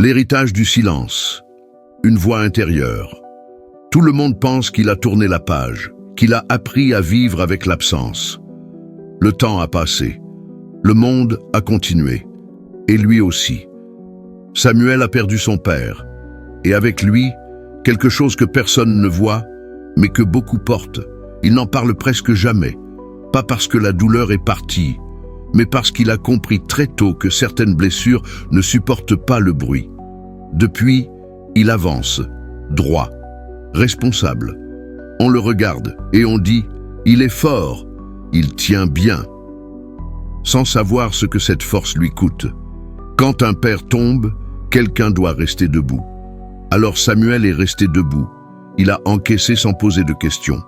L'héritage du silence. Une voix intérieure. Tout le monde pense qu'il a tourné la page, qu'il a appris à vivre avec l'absence. Le temps a passé. Le monde a continué. Et lui aussi. Samuel a perdu son père. Et avec lui, quelque chose que personne ne voit, mais que beaucoup portent. Il n'en parle presque jamais. Pas parce que la douleur est partie, mais parce qu'il a compris très tôt que certaines blessures ne supportent pas le bruit. Depuis, il avance, droit, responsable. On le regarde et on dit « il est fort, il tient bien », sans savoir ce que cette force lui coûte. Quand un père tombe, quelqu'un doit rester debout. Alors Samuel est resté debout. Il a encaissé sans poser de questions.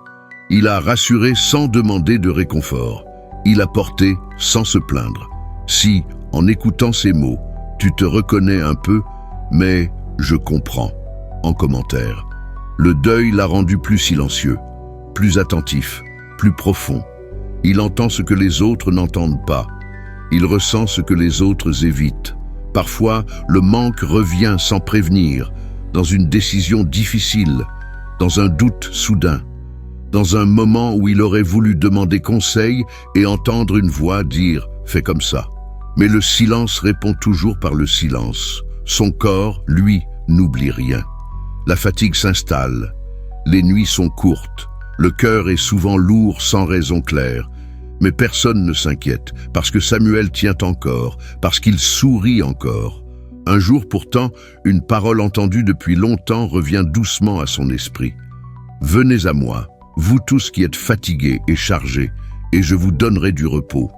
Il a rassuré sans demander de réconfort. Il a porté sans se plaindre. Si, en écoutant ces mots, tu te reconnais un peu, mais je comprends, en commentaire. Le deuil l'a rendu plus silencieux, plus attentif, plus profond. Il entend ce que les autres n'entendent pas. Il ressent ce que les autres évitent. Parfois, le manque revient sans prévenir, dans une décision difficile, dans un doute soudain, dans un moment où il aurait voulu demander conseil et entendre une voix dire « fais comme ça ». Mais le silence répond toujours par le silence. Son corps, lui, n'oublie rien. La fatigue s'installe. Les nuits sont courtes. Le cœur est souvent lourd sans raison claire. Mais personne ne s'inquiète, parce que Samuel tient encore, parce qu'il sourit encore. Un jour pourtant, une parole entendue depuis longtemps revient doucement à son esprit. « Venez à moi, vous tous qui êtes fatigués et chargés, et je vous donnerai du repos. »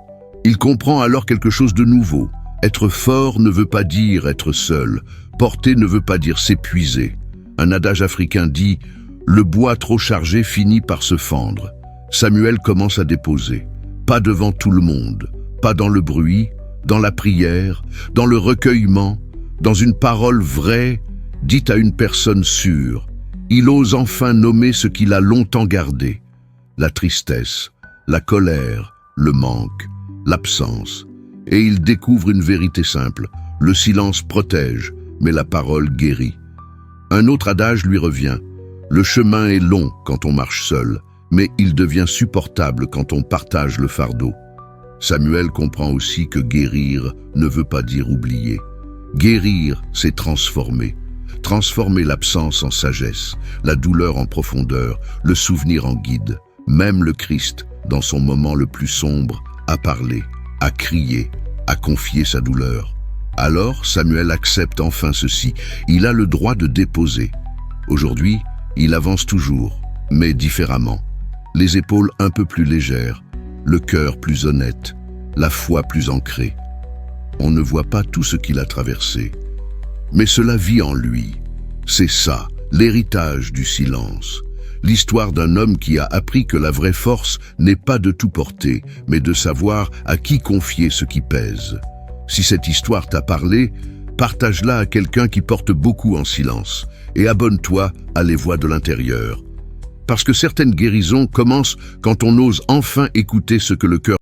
Il comprend alors quelque chose de nouveau. Être fort ne veut pas dire être seul. Porter ne veut pas dire s'épuiser. Un adage africain dit « le bois trop chargé finit par se fendre ». Samuel commence à déposer. Pas devant tout le monde, pas dans le bruit, dans la prière, dans le recueillement, dans une parole vraie, dite à une personne sûre. Il ose enfin nommer ce qu'il a longtemps gardé. La tristesse, la colère, le manque, l'absence. Et il découvre une vérité simple. Le silence protège, mais la parole guérit. Un autre adage lui revient. Le chemin est long quand on marche seul, mais il devient supportable quand on partage le fardeau. Samuel comprend aussi que guérir ne veut pas dire oublier. Guérir, c'est transformer. Transformer l'absence en sagesse, la douleur en profondeur, le souvenir en guide. Même le Christ, dans son moment le plus sombre, a parlé, a crié, a confié sa douleur. Alors Samuel accepte enfin ceci. Il a le droit de déposer. Aujourd'hui, il avance toujours, mais différemment. Les épaules un peu plus légères, le cœur plus honnête, la foi plus ancrée. On ne voit pas tout ce qu'il a traversé, mais cela vit en lui. C'est ça, l'héritage du silence. L'histoire d'un homme qui a appris que la vraie force n'est pas de tout porter, mais de savoir à qui confier ce qui pèse. Si cette histoire t'a parlé, partage-la à quelqu'un qui porte beaucoup en silence et abonne-toi à Les Voix de l'intérieur. Parce que certaines guérisons commencent quand on ose enfin écouter ce que le cœur